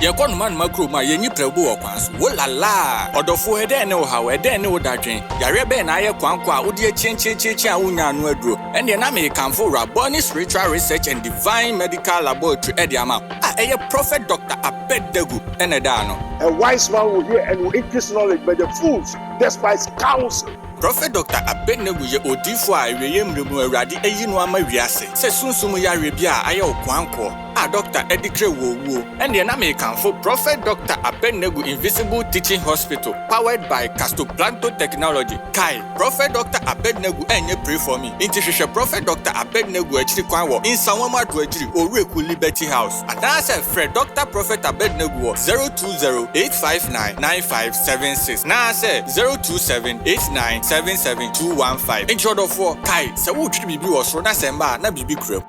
Ye kon man makro ma ye ni prebu okwanso. Wo la la. Odofo ede ne wo hawo ede ne wo dadwen. Yare be na ye kwankwa a wo de chenchecheche a wo nya anu aduro. Ene na me kanfo Raboni Spiritual Research and Divine Medical Laboratory ede ama. Eye Prophet Dr. Abednego ene da no. A wise man will hear and will increase knowledge, but the fools despise counsel. Prophet Dr. Abednego ye odifo a eweye mremu awurade eyi no ama wiase. Se sunsumu ya rebia aye okwanko. Doctor Edikre Wowo and the Aname Kanfo Prophet Dr. Abednego Invisible Teaching Hospital, powered by Castoplanto Technology. Kai, Prophet Dr. Abednego and you pray for me. Intishisha Prophet Dr. Abednego actually kwanwo in Sawama Dwejiri Oreku Liberty House. And I said Fred Dr. Prophet Abednego 020-859-9576. Now I said 027-8977-215. In short of 4, Kai, so would you be was Rona Semba, na bibi crib.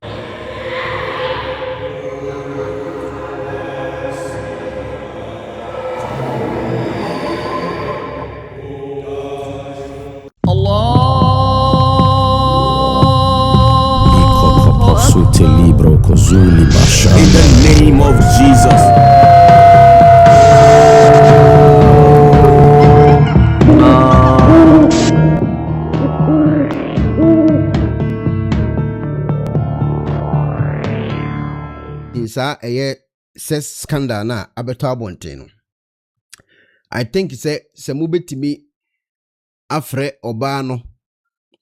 In the name of Jesus. Isa sex scandal na abeto abonten. I think se mubetimi afre oba no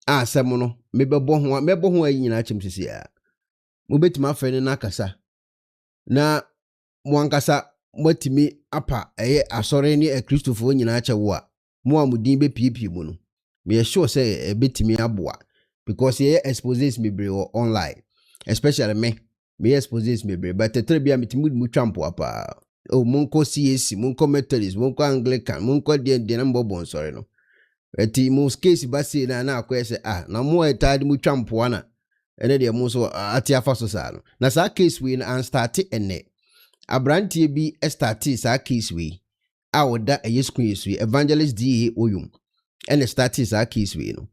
asem no mebebo ho ayi nyina achim sisi ya. Mubetimi afre ne nakasa na mwankasa mwatimi apa asore ni Kristofo nyina achewo a mo amudin be pipi mu no me sure say betimi aboa because exposes me bre online, especially me exposes me bre, but tetre bia metimi mu twampo apa o monko CAC monko Methodist monko Anglican monko de na mbobon sore no eti mo case basi na akwese na mo etade mu twampo ana ene de mo so ati afa so sa no na sa case we na start ene abrantie bi start sa case we awoda screen evangelist DA oyum ene start sa case we no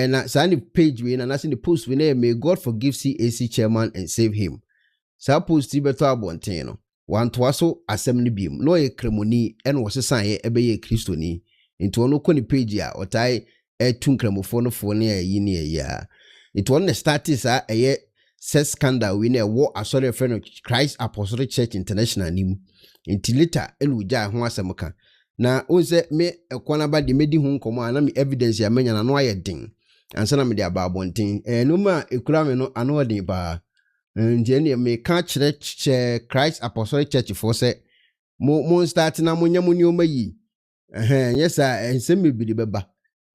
na sa ni page we na see the post we na may God forgive CAC chairman and save him. Sa post ti beto abonten no wanto aso asem ne biem no ye kremoni ene wo sesan ye ebeye kristoni nti ono ko ni page a otai etun kremofo no fo ne yi ne ya it one start sa sex scandal we na wo asore friend Christ Apostolic Church International nim nti later elu ja ho asem ka na onse me ekwana ba de medi hu nkomo ana me evidence ya menya na no ayedin ansa na me de aba abonten no ma ekura me no ano odin ba nje ne me ka kire Christ Apostolic Church for se mo start na mo nyam nyoma yi yes ensem me bi de beba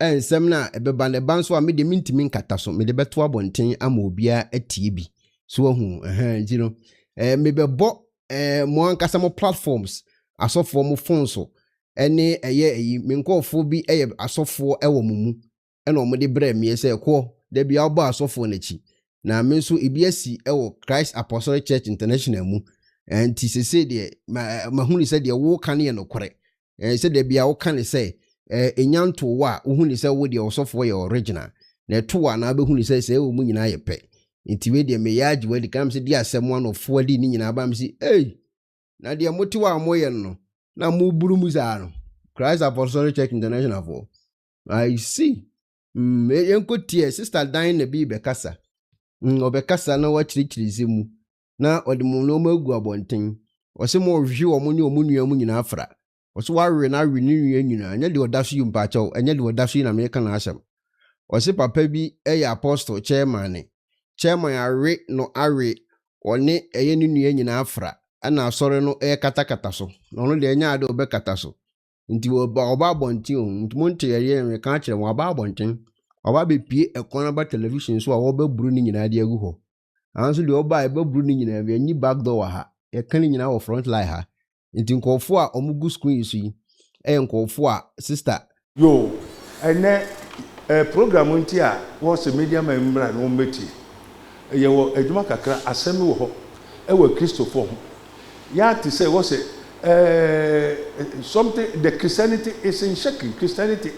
ensem na ebeba ne banso a me de mintimi nkata so me de beto abonten ama obia atie bi so hu nji no me bebo mo ankasa mo platforms asofo mo phone so ene me nkofo bi asofo ewo mumu ene o mo de bre me se ko de bia obo asofo na chi na me nso ebiasi ewo Christ Apostolic Church International mu enti sese de mahuni se de wo kan ye no kore se de bia wo kan se enyanto wa uhuni se wo de osofo ye original na to wa na be huni se wo mu nyina ye pe enti we de me yaji we de kam se di asem one of four di ni nyina ba me si na de moti wa moye no na mu buru mu za no Christ Apostolic Church International for I see yenko tie sister Dan na bi be kasa obekasa na wa chirichirize mu na odemu no magu abonten ose mo hwe omo ne omo nua mu nyina afra ose wa na we ni nua nyina anya de odaso yu mpa chaw anya de odaso na me ka na asem ose papa bi apostle chairman awe no awe one ni nua nyina afra ana asore no katakata so no de anya ade obekata so nti oba abonten o nti monte ye me ka kire mo oba abonten oba be pie ekona ba television so a wo ba buru ni nyina de agu ho anso de oba e ba buru ni nyina be nyi back door wa ha e kan nyina wo front line ha nti nkofo a omugu screen so yi nkofo a sister yo ene program nti a wo se media membra no meti ye wo adwuma kakra asem wo ho e wo Christopher ho ya ti say wo se something the Christianity is in shaking Christianity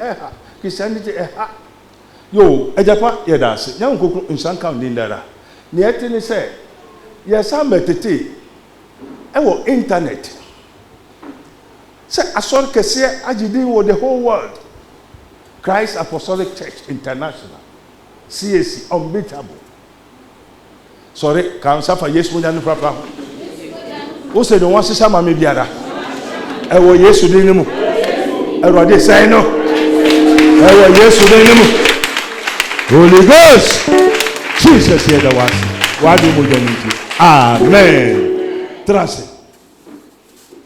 yo ejapa ye dase nya nkokru nsanka ndindara ne etini say ye sa metete e wo internet Say asɔre kɛseɛ agye with the whole world. Christ Apostolic Church International, CAC, unbeatable. Sorry, can suffer yes mo nyane papa. Wo se no wan sisa ma me biara. E wo Yesu din mu. Erode say no. E wo Yesu din mu. Holy Ghost. Jesus here the was. Why do mo jani? Amen. Trust.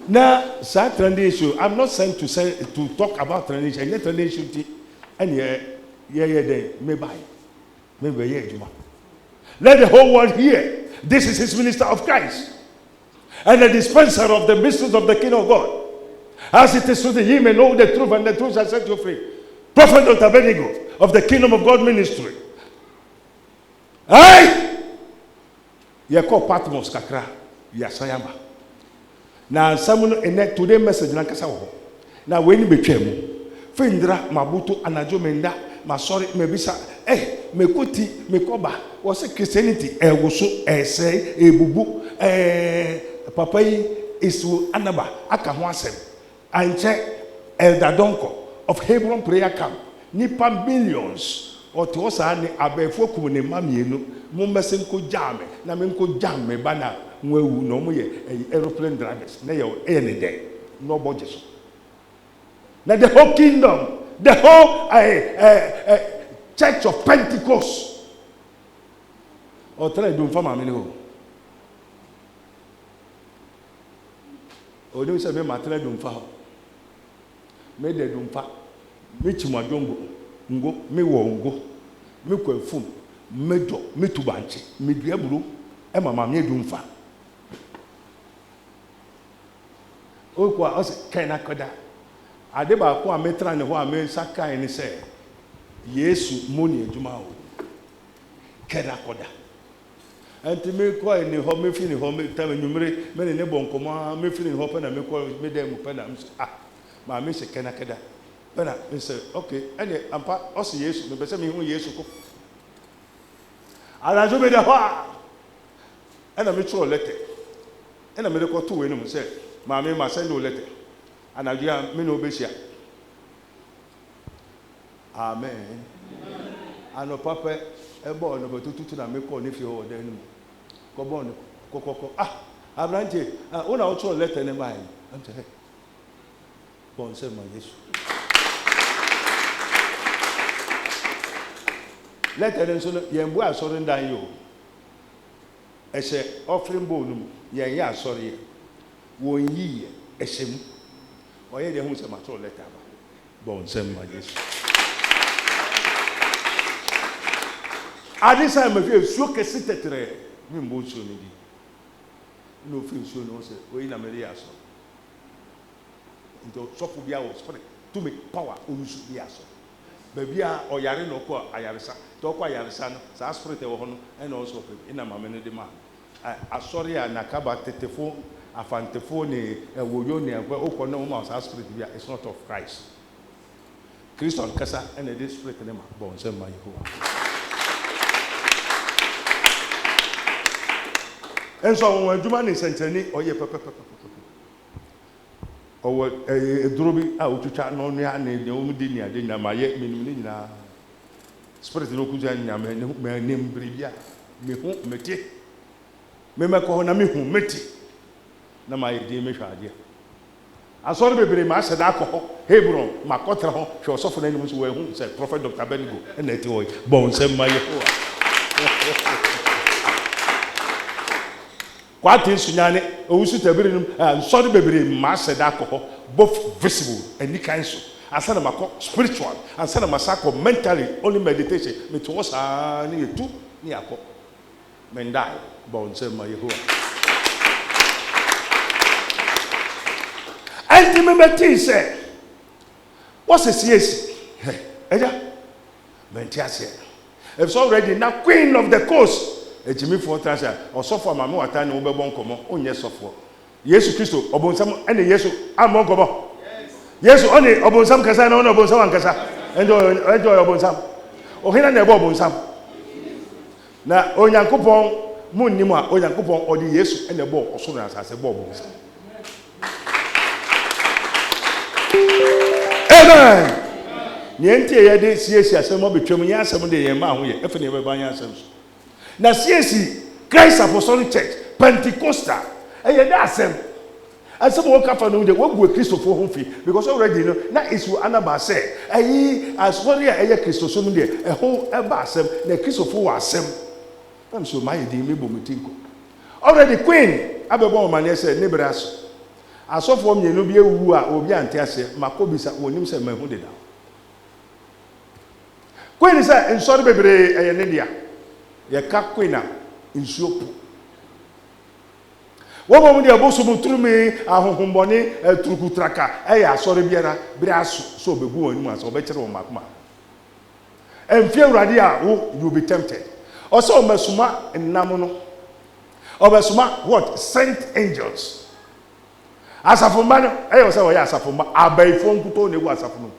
Now, that trending issue, I'm not sent to talk about trending issue. Any trending issue, and maybe let the whole world hear. This is his minister of Christ, and the dispenser of the mysteries of the kingdom of God. As it is written, ye may know the truth, and the truth shall set you free. Prophet Dr. Benigo of the Kingdom of God ministry. Aye, ye call Patmos kakra, yasayama. Na samuno ene today message na kasa wo. Na weni betwa mu. Findra mabuto anajo menda masori mebisa mekuti mekoba wo se Christianity woso ese ebubu papa yi isu anaba aka ho asem. Anche Elder Donko of Hebron prayer camp nipa millions oto sa ne abefo kum ne mamienu mo mesen ko jame na men ko jame bana nwewu no mo ye aeroplane drivers na ye any day no budget so na the whole kingdom, the whole church of Pentecost or try do for mama ho o do se be matra do fa me de do fa me chimadongo ngo me wo ngo me kwafum me do me tubanche me duaburu e mama me do fa o kwa o se kana koda ade ba ko a metra ne ho a me saka ni se Yesu moni adwuma o kana koda anti me ko ni ho me fi ni ho me tam nwumre me ne bonkomo me fi ni ho pa na me ko me dem pa na ma me se kana koda pa na me se okay ene ampa o se Yesu me be se me hu Yesu ko ala jo me da ho ena me tro letter ena me ko to we no mo se ma me ma send o letter anajua me no besia amen ano papa ebo no betutu na me ko ne fi o dan mu ko bon ko abrante una o tro letter ne mai am say bon se ma Yesu letter ne so yembu asori ndan yo ese offering bowl no yen ya asori ye won yi esem oye de hu se ma tro letter ba bon se ma Yesu adisa me fi so kesi tetre mi mbo so ni di no fi so no se oyi na me ya so into so fu bia wo spirit to me power onusu bia so ba bia oyare no ko ayaresa to ko ayaresa no sa spirit e wo ho no e na so pe ina ma me ne de ma asori a nakaba tetefo afantefo ni woyo ni ekwe okọ na mo sa spirit bia it's not of Christ Christian kasa and the spirit ne ma bon se ma Yehowa enso won adwuma ni sentani oye pepe owo eduro bi a otwitwa no no ya ne o mudi ni ade nyama ye menum ni nyina spirit no kuja nyama ne me nembri bia me hu meti me meko na me hu meti na ma ye di me hwa ade asori bebre ma se da ko Hebron ma kotra ho hwe osofo na ni muso we hu se prophet Dr. Benigo na eti wo bon se ma Yehowa kwati sunyane owusu tabiri num nsori bebre ma se da ko both visible and ni kan so asana mako spiritual asana masako mentally only meditation me to wasa ni etu ni akọ mendai bon se ma Yehowa ultimately say what's the CS eja mentiase if so already now queen of the coast ejimi for transfer osofo amame wata ne wo bebo nkomo onye sofo Yesu Kristo obonsam ene Yesu amon nkomo Yesu oni obonsam kasa na oni obonsam ankasa enjoy obonsam ohina na ebo obonsam na onyankopon munnim a onyankopon odi Yesu ene ebo osoro na asase ebo obonsam amen niente ye de siesi asem obetwam nya asem de ye ma ho ye efe ne be ban asem so na siesi Christ Apostolic Church Pentecostal eye da asem wo kafa no de wo gu Christopher ho fi because already no na isu anaba say ayi asori a eye Christopher no de ho eba asem na Christopher wa asem am so my di me bomutinko already queen abebo ma na say nebra aso asofo mmienu bi ewu a obi ante ase makobisa wonim say mahu de da queen say nsori bebre eye ne dia ye ka queen a nsuopu wo mo de aboso muturumi ahohombone turukutraka eye asori biara bre aso so obegu wonu aso obekere wo makoma emfie urade a wo you be tempted also mesuma nnam no obesuma what sent angels asafomba no eye so wo ya asafomba abaifo nkuto ne wo asafo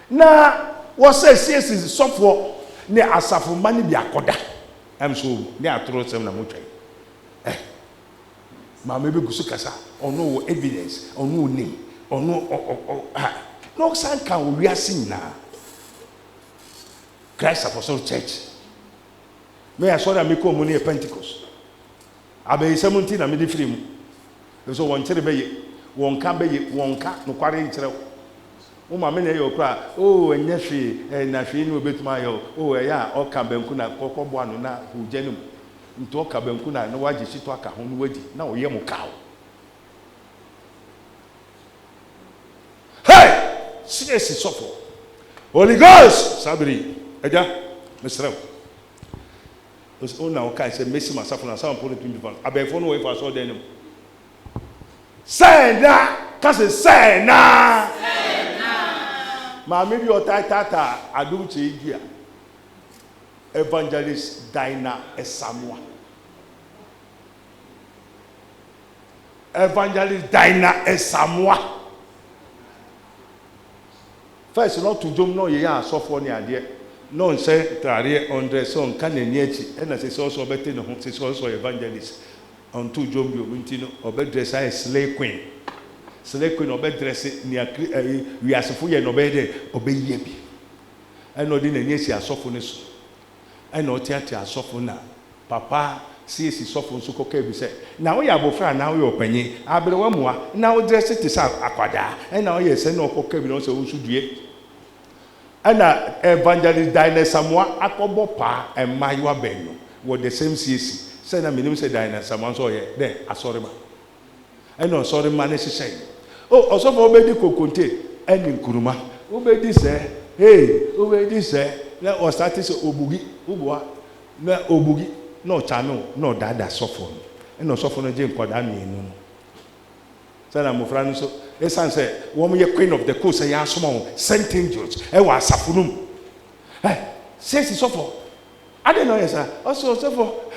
na wo say siesi sofo ne asafomba ne bi akoda am so ne atoro sem na motwan ma me be gusu kasa ono wo evidence ono ni ono no san kan we asin na Christ Apostolic Church me asori me ko mu ne Pentecost abai 17 na me di free mu so won kire beye won ka beye won ka no kware nkire wo ma me ne ye okra enye hwe na hwe ni obetuma yo ya oka banku na kokkobo anu na hujanum nto oka banku na no waje shito aka ho no wadi na wo ye mu kawo hey CS sofo Holy Ghost sabri eja mesrem o na o kai se mesi masafo na sam polo 25 abefo no we fa so denim sena kase sena ma maybe your tata adum chejia evangelist Dina Esamwa evangelist Dina Esamwa first not to jom no ye asofo ni ade no nse tare on dress on kan ani achi e na se so bete no ho se so evangelist on to jom bi omunti no obedress ai slay queen obedress ni wi asofo ye no obede obeyie bi e no di na ani achi asofo ne so e na otiati asofo na papa siesi sofo nso koka bi se na wo ya bofra na wo ye opanyi abere wa mua na wo dress te sa akwada e na wo ye se na okoka bi no se wo sudue ana evangelist Dina Esamwa akobo pa emayiwa benyo wo the same siesi say na minim say Dina Esamwa so ye de asorema eno asorema ne sisai osofo obedi kokonte eni nkuruma obedi se obedi se na o start se obugi ubua na obugi no chano no dada sofo eno sofo no je nkoda mienu say na mofra no so esan say wo ye queen of the coast say ya asoma sent angels e wa asafunum say si sofo ade no yesa also sofo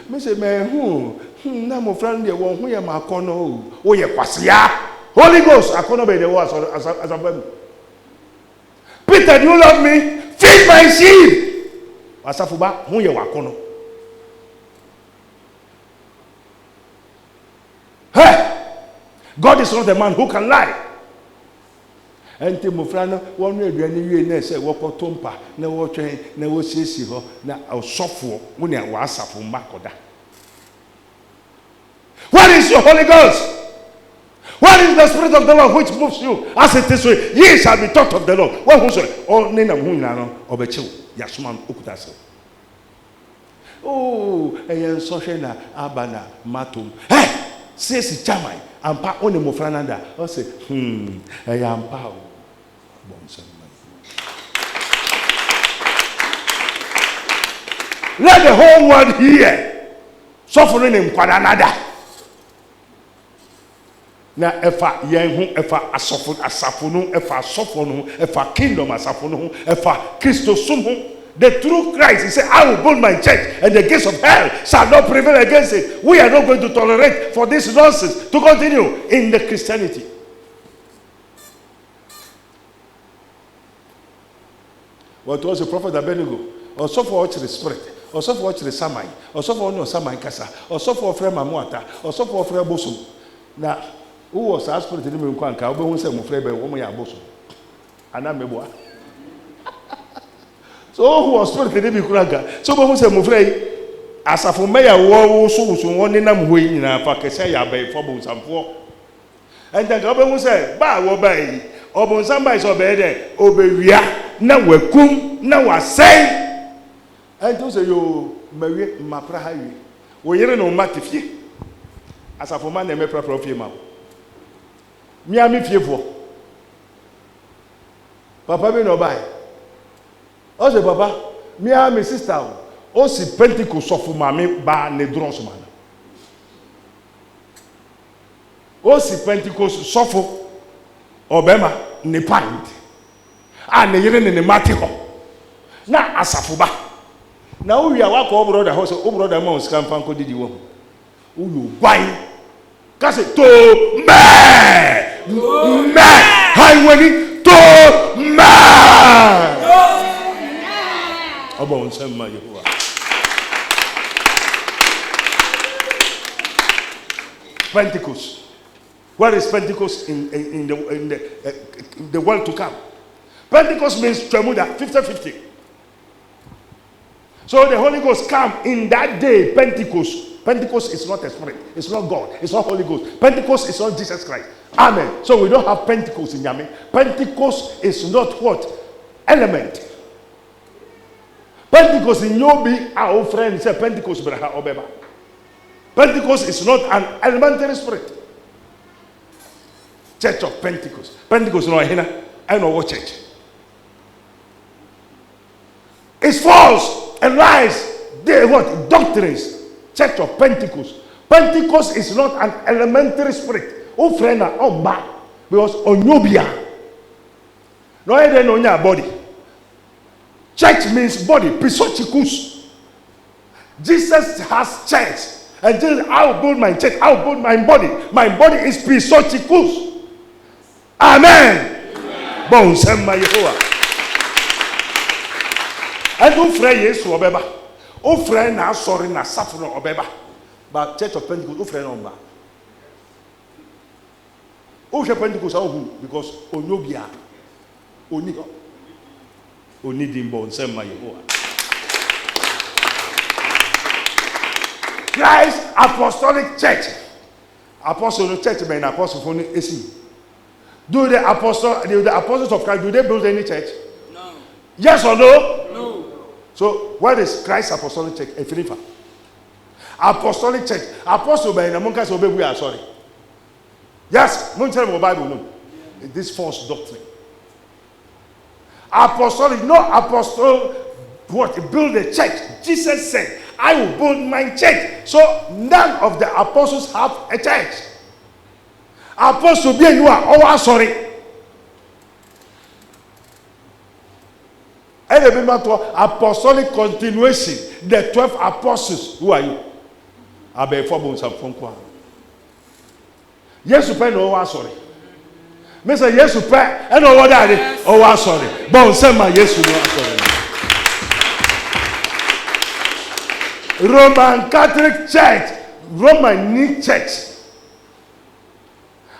me say me na mofra no de wo hu ye ma kono o ye kwasia Holy Ghost akono be the wo asabam Peter, do you love me? Feed my sheep. Asafuba hu ye wa kono God is not a man who can lie. Enti mufrana wonu aduane wie na se wokotompa na wo twen na wo siesi ho na osofo wo ne wa asafo makoda. What is your Holy Ghost? What is the Spirit of the Lord which moves you as it is way? Ye shall be taught of the Lord. What who say? Oh nena hu nyina no obechiw yasoma okutase. Eyen sohwe na abana matom. Siesi chamai ampa one mofrananda o say ampa o let the whole world hear suffering in kwadanada na efa yen hu efa asafo no efa sofo no efa kingdom asafo no efa Christosum hu. The true Christ, he said, I will build my church and the gates of hell shall not prevail against it. We are not going to tolerate for this nonsense to continue in the Christianity. What was the prophet Abednego? Also for watch the spirit, also for watch the samai, also for no samai kasa, also for frame mamuata, also for frame bosom. Now, who was our spirit in me kwanka obehu say mo frɛ be wo mo ya boso ana meboa so who was spirit in me kwanka so obehu say mo frɛ asafo meya wo so won nenam ho yi nyina fa kese ya bai fo bo nsamfo enta ka obehu say ba wo bai obonsam bai so be de obewia na wakum na wasɛn enta say yo mawie mapra ha wi wo yere no matifie asafo ma na me prapra fie ma mi ami fiefo papa bi no bai o say papa mi ami sister o si Pentecost of mami ba ne drons man o si Pentecost sofo obema ne pint a ne yere ne mate ho na asafo ba na wo wia wa ko brother ho so o brother ma o scan fan ko didi wo wo yo gwan ka se to me hai wani to me obo on sem ma Yehovah. Pentecost. What is Pentecost in the world to come? Pentecost means Tremuda, 50-50. So the Holy Ghost come in that day, Pentecost. Pentecost is not a spirit. It's not God. It's not Holy Ghost. Pentecost is not Jesus Christ. Amen. So we don't have Pentecost in Yami. Pentecost is not what? Element. Pentecost in Yobi, our friend said Pentecost braha obeba. Pentecost is not an elementary spirit. Church of Pentecost. Pentecost no hina. I know what church. It's false and lies. They what? Doctrines. Church of Pentecost. Pentecost is not an elementary spirit. Oh friend, oh bad. Because onyobia. No either no nya body. Church means body. Pisochikus. Jesus has church. And Jesus, I will build my church. I will build my body. My body is pisochikus. Amen. Bon, send my Yehovah. And don't fret yes obeba. Oh friend, now sorry na suffer obeba. But Church of Pentecost, oh friend on ba. Oh Pentecost who because onyobia oni dimbo send my Yehovah. Christ Apostolic Church. Apostolic Church mean apostle for AC. Do the apostles of Christ, do they build any church? No. Yes or no? No. So what is Christ Apostolic Church? Efinifa. Apostolic Church. Apostle by Namunka so we are sorry. Yes, mun tell me Bible no. This false doctrine. Apostolic, no apostle what? Build a church. Jesus said, I will build my church. So none of the apostles have a church. Apostle bien you are oh sorry. And remember to apostolic continuation. The 12 apostles. Who are you? Abe for bones of Fonqua. Yes, you pay no one sorry. Mr. Yes, you pay and no other. Oh, sorry. Bon, send my yes, you know sorry. Roman Catholic Church, Roman Church,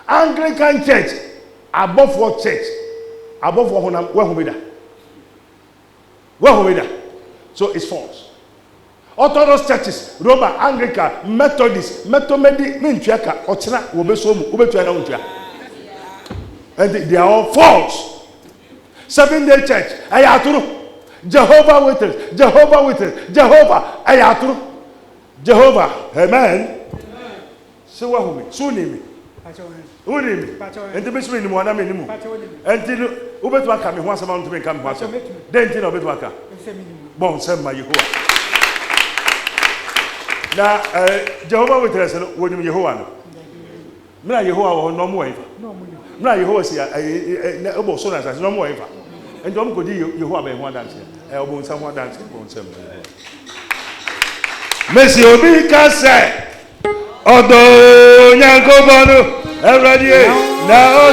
Anglican Church, above what church? Above what where so it's false. Orthodox churches, Roman, Anglican, Methodist, Methodist, Mintriaka, Ochina, Wobesomu, Ubetuana, and they are all false. 7-day church, Ayaturu. Jehovah Witness, Jehovah, Ayatru, Jehovah, Amen. So what me? So name me. Who name me? And the best way one minimum. Until Ubetwa come once a month to become once. Then till Ubetwaka. Bon, send my Yehovah. Now, Jehovah Witness, when you Yehovah. Mina Yehovah no more. Mina Yehovah say, Obo Sonas has no more. And don't go to Yehovah one dance. Elbow someone dancing on some. Messi Obika said, Odo Yanko Bono, everybody now,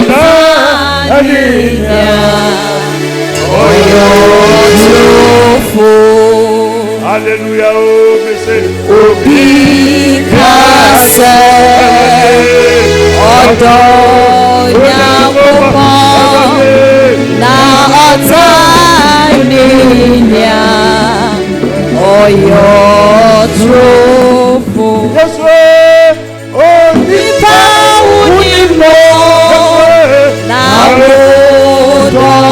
hallelujah, Obika said, na otaninya oyo trofo nipa unimo na wodono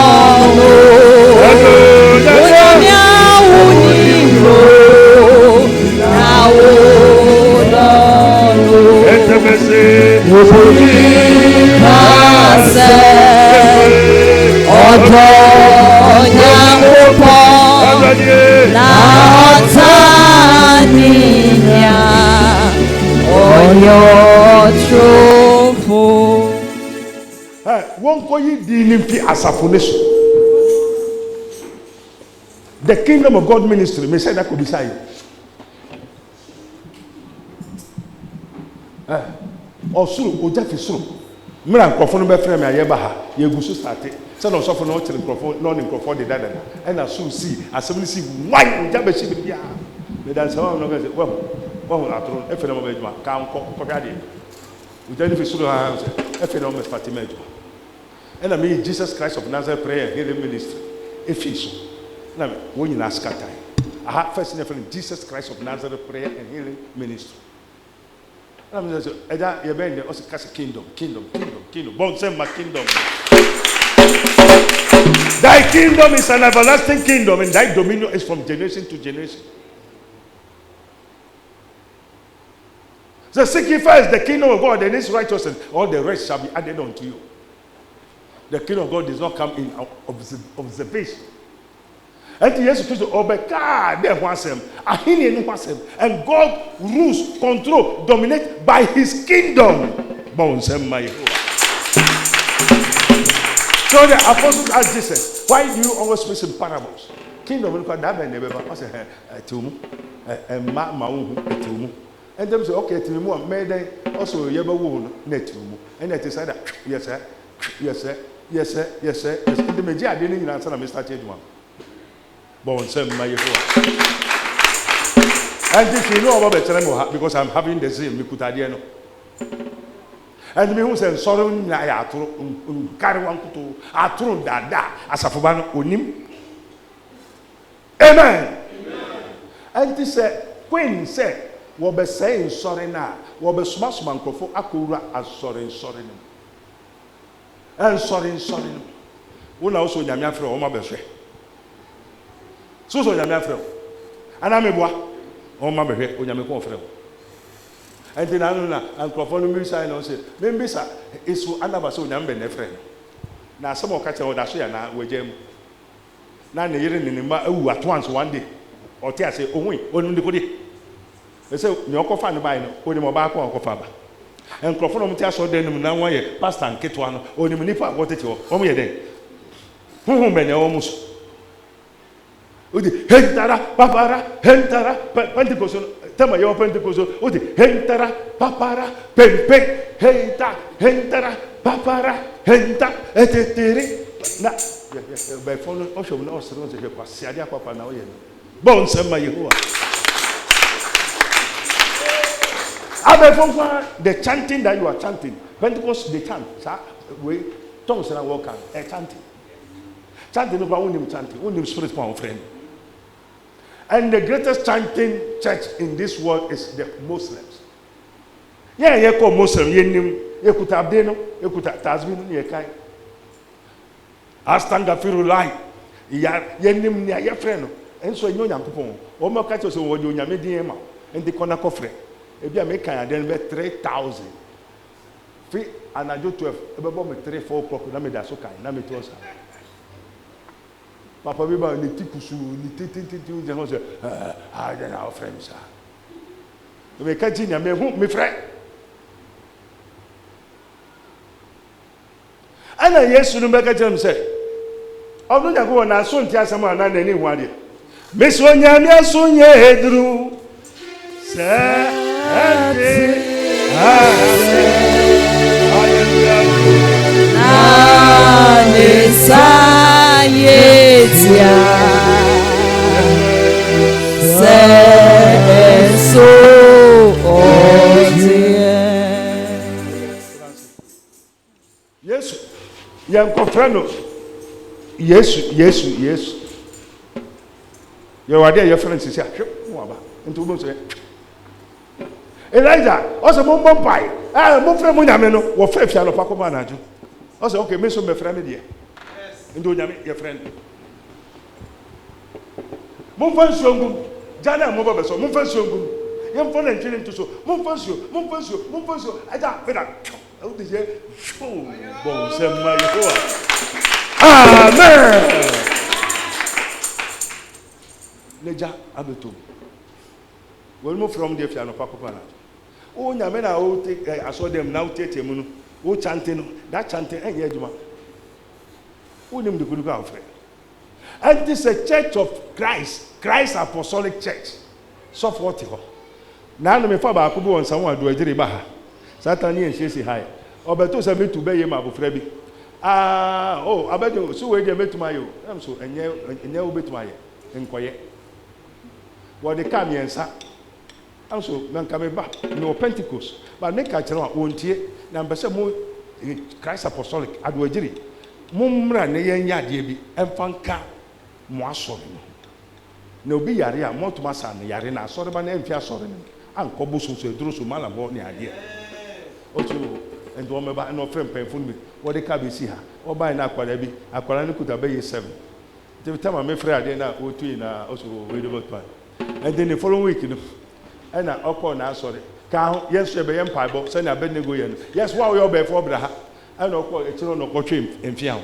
unyamia unimo na wodono Kase Odonya Upo Na Taninya Oyo Trofo. Won't call you the assassination. The Kingdom of God ministry, may say that could be signed. Osuru oja fi suru mira nkrofo no be frame aye ba ha ye gusu starte se no sofo no chire nkrofo no ni nkrofo de dada e na suru si assembly si wan oja be shi bia me dan se no be se wo atro e fe no be juma ka nko ko bia de oja ni fi suru ha e fe no me starte me juma e na me Jesus Christ of Nazareth prayer healing ministry e fi so na me wo nyina skata aha first na Jesus Christ of Nazareth prayer and healing ministry. I'm just kingdom. Bon say my kingdom. Thy kingdom is an everlasting kingdom, and thy dominion is from generation to generation. So seek ye first the kingdom of God and his righteousness, all the rest shall be added unto you. The kingdom of God does not come in observation. And Jesus Christ obeka there was him, and God rules, control, dominate by his kingdom. So the apostles asked Jesus, why do you always speak in parables? Kingdom will come that never say and them say, okay, to me, made also yeba wound net and it is that yes, sir, yes, sir, yes, sir, yes, sir. And the media didn't answer Mr. Chedwan. Bon, send my and if you know about the because I'm having the same Mikutadiano. And me who said, sorrow, I carry one to Atron Dada as a Fubano Unim. Amen. And this said, Queen said, what be saying sorry now, what be smash man for Akura as sorry. And sorry. One also Yamia for Oma Beshe. So Yamia Fro. And I'm a boy. Oh, my baby, when I'm a confrere. And then I know and Crawford will sign on say, maybe, sir, it's so another so young and friend. Now, some of catching what I say now with them. Now, the year in the at once one day, or tear say, oh, wait, only the goodie. They say, you're confined by no, or the mobile or father. And Crawford tells so then, now, why, Pastor and Ketuano, or the Manipa, what it was, only a day. Whom many almost. Hentara, papara, hentara, Pentecostal, Tamayo Pentecostal, hentara, papara, pempe, hentara, papara, henta, eteri. Na, by phone, also, no, so don't say, Sadia Papa now. Bones and my Yehua. The chanting that you are chanting, Pentecost, they chant, we tongues and walk a chanting. Chanting about only chanting, only spirit power friend. And the greatest chanting church in this world is the Muslims. Yeah, you call Muslim, you could have dinner, you could have Tasbin, you can. Astanga Firulai, Yenim near your friend, and so you know Yankupon, or more catches over you, Yamediema, and the corner coffre. If you make a then 3,000. Free and I do 12, about 3, 4 o'clock, that's okay, Namitosa. Papa Biba ni tikusu ni titi je no say ah then our friends ah we ka jinya me friend ana Yesu no be ka jam say obu nya go na so nti asem ana na ni hu ade me so nya me so nya hedru se ade Yetia so yɛn kɔfrɛ no yesu yɛwɔ adeɛ a yɛfrɛ no sisi ahwɛ mo aba nti wo bɛ so yɛ Elijah ɔsɛ mo mbɔ mpae mo frɛ mo nyame no wɔfrɛ fia no pa kɔma anadwo ɔsɛ okay me so mɛfrɛ me deɛ nti onyame yɛfrɛ no momfa nsuo ngum gyane a mobɔ bɛsɔ momfa nsuo ngum yɛmfa na ntwene nto so momfa nsuo agya feda wode yɛ bɔn sɛ ma yehowa amen ne gya abɛtom wɔn mu frɛ mo deɛ fia no pa kɔma anadwo o nyame na o te asɔdɛm na o tete mu no o chante no that chante ɛnyɛ adwuma o nim de kudu ka ofrɛ and this a church of Christ apostolic church so forth hɔ na no me fa ba ko bi won san wa do agire ba ha satan ne enhye si ha obeto sɛ metu bɛyɛ ma abofra bi abajo so we de metu ma yo am so enye wo betu ma yɛ nkɔyɛ wo de ka miɛnsa also nanka me ba no Pentecost but make a kyerɛ a ontie na mbɛsɛ mo Christ apostolic ado agire mo mmra ne yɛn nya adeɛ bi ɛmfa nka mo asɔre no na obi yare a mo tuma sa ne yare na asɔre ba na ɛmfi asɔre no ankɔ bo so eduro so mala bo ne adeɛ otu endo o meba na ofrɛ mpɛnfo no bi wɔde ka besi ha ɔba na akwara bi akwara no kuta bɛyɛ 7 the time me frɛ adeɛ na otu na also we do not and then the following week no ɛna ɔkɔ na asɔre ka ho yesu ebe yɛ mpaebɔ sɛ na Abednego yɛ no yes wa wo yɛ ɔbɛfo ɔbra ha ɛna ɔkɔ ekyiro no ɔkɔtwe mfia ho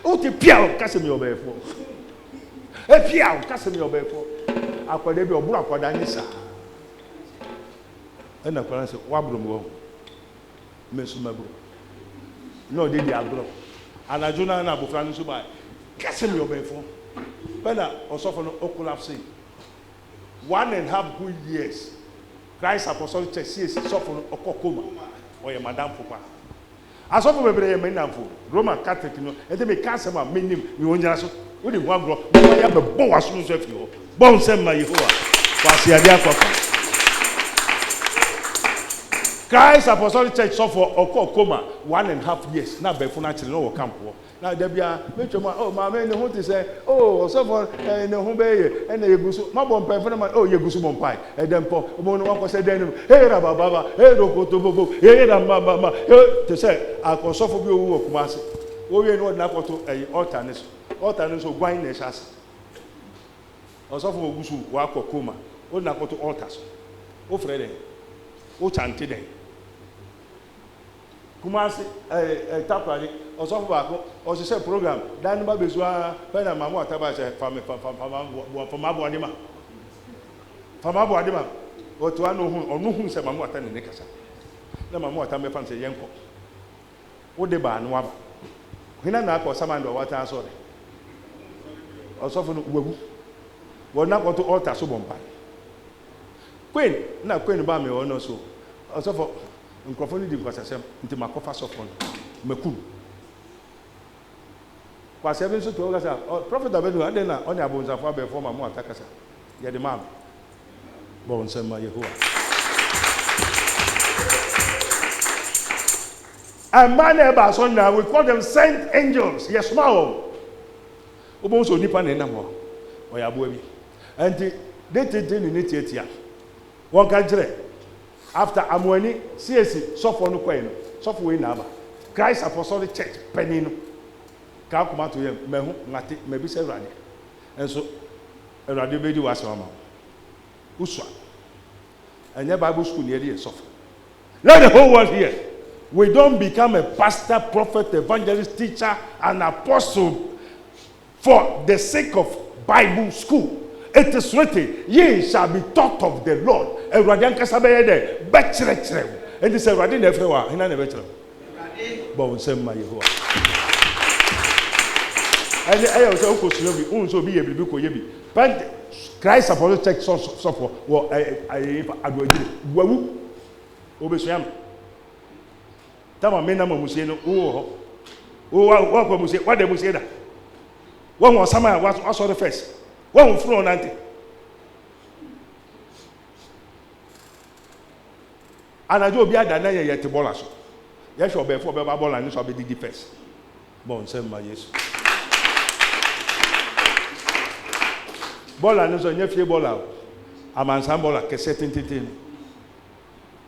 o te pia ka sɛ me ɔbɛfo pia ka sɛ me ɔbɛfo akwada bi ɔburu akwada ne sa ɛna kwara sɛ wabro mo me so mabro no de di agro anadwo na na abofra no so ba ka sɛ me ɔbɛfo bɛna ɔsɔfo no okulapse 1.5 good years Christ apostolic church says suffer okokoma or your madam popa asofo bebre yɛ menamfo Roman Catholic no ente me ka sɛm a menim me onjara so wo de ho agro mo ya be bo waso no so afi ho bon sɛm ma Yehowa kwase ade akɔfa Christ apostolic church suffer okokoma 1.5 years na befo na kyerɛ no wɔ camp ho na da bia metwema ma me ne ho te sɛ osofo ne ho bɛyɛ ɛna yeguso ma bɔ mpɛfo na ma yeguso bɔ mpai ɛdɛmpɔ mo no wakɔ sɛ dɛnim rababa rokoto bobo mama te sɛ akɔsofo bi owu okuma ase owie no na akɔto altar ne so gwan na ɛhyɛ ase ɔsofo oguso wakɔ koma o na akɔto altar so o frɛ den o chante den kumasi takwari ọsọfọ baako ọsịsẹ program dan ba bezu a pẹna mamu ataba sẹ fama bu adima otu anu hu sẹ mamu ata ne kasa na mamu ata mẹfa sẹ yẹnkọ o de ba anu aba hina na akọ samando ọwata asọ de ọsọfọ no wawu wọn akọto altar so bọmpa queen na queen ba mi ọ nọ so ọsọfọ nkrofo ni di nkwasasem nti makofa sofo no makum kwase bi nso to kasa prophet Abednego ade na oni abonzafo abefo ma mu atakasa ye de mam bon sema Yehowa and man eba so now we call them saint angels yes ma obon so nipa na nam ho oya bo bi anti de ni tietia won kan kire after amwani CSC sofo no kwai no sofo we na aba Christ apostolic church penny no ka kuma to ye mehu ngate mebi se Awurade enso Awurade be di wasema ma uswa anya Bible school near the sofo let the whole world hear we don't become a pastor prophet evangelist teacher and apostle for the sake of Bible school. It is written, ye shall be taught of the Lord. Awurade ankasa be there bekyerɛkyerɛ and this Awurade na efre wa hina na bekyerɛ bo nsɛm ma Yehowa and ayo so okosuno bi unso bi ye bi ko ye bi but Christ apostolic church so for wo adoagire wawu obesuam tama me na mamusie no wo ho wo kwa musie wa da musie da wo ho sama wa so the first wo ho fro nante anajo obi ada na ye te bola so ye hwe obefo be ba bola ni so be didi first Bon say ma Yesu. Bola no so nyefie bola. Amansan bola kese tintintin.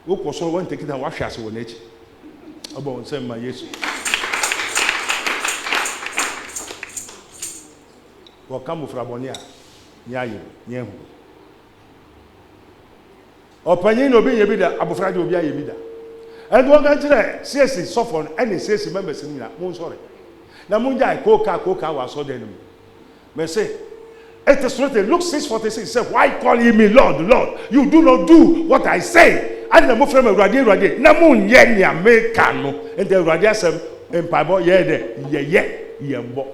Wo koso won take down wa hwase wo na echi. Bon say ma Yesu. Wo kamu fraboni a nyaye nyehu. Opanyin no bi ye bi da abofra de obi aye bi da. And one can tell CSC suffer any CSC members in Moon sorry. Now Munja Coca was so then. May say, it is written, Luke 6:46 said, why call ye me Lord, Lord? You do not do what I say. And the Mufrem Radi, Namun Yenya Mekano, and the Radiasem and Pabo Yede, Yembo.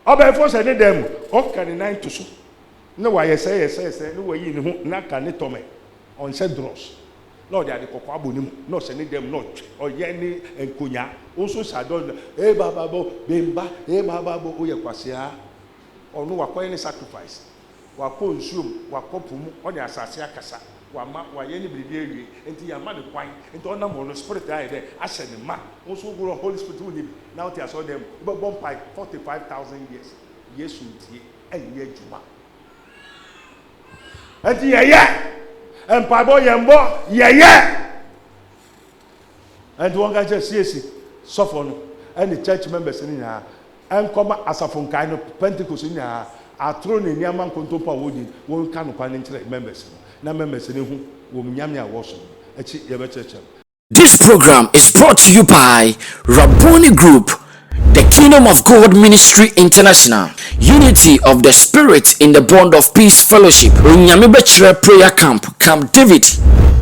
About first I did them, okay, 9 to so. No, why say, no way you know, not can it to me. On said dross. Lord, they are the cocoabunim, no sending them not, or Yanni and Kunya, also Sadon, Bababo, Bimba, Bababo, Uyaquasia, or no acquiring sacrifice. Wako consume, Wakopum, or the Assasia Casa, Wama, Wayani Brigade, and the Yamada Quine, and to honor the spirit there, I said the man, also go a Holy Spirit with him. Now they saw them, but one by 45,000 years. Yes, and yet Juma. And yeah. And Pabo Yambo, yeah. And one guy just says, suffer, and the church members in here, and come as a from kind of Pentecost in here, are thrown in Yaman Contopa Woody, one kind of financial members. Now members in whom Yamia was a church. This program is brought to you by Rabboni Group, the Kingdom of God Ministry International, Unity of the Spirit in the Bond of Peace Fellowship, Nyamibechre Prayer Camp, Camp David,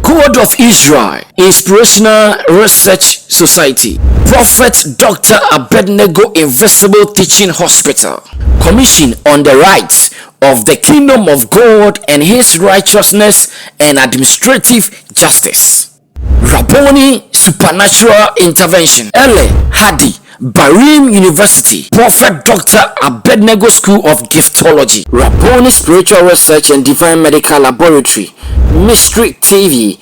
God of Israel, Inspirational Research Society, Prophet Dr. Abednego Invisible Teaching Hospital, Commission on the Rights of the Kingdom of God and His Righteousness and Administrative Justice, Rabboni Supernatural Intervention, Ele Hadi, Barim University, Prophet Dr. Abednego School of Giftology, Rabboni Spiritual Research and Divine Medical Laboratory, Mystery TV,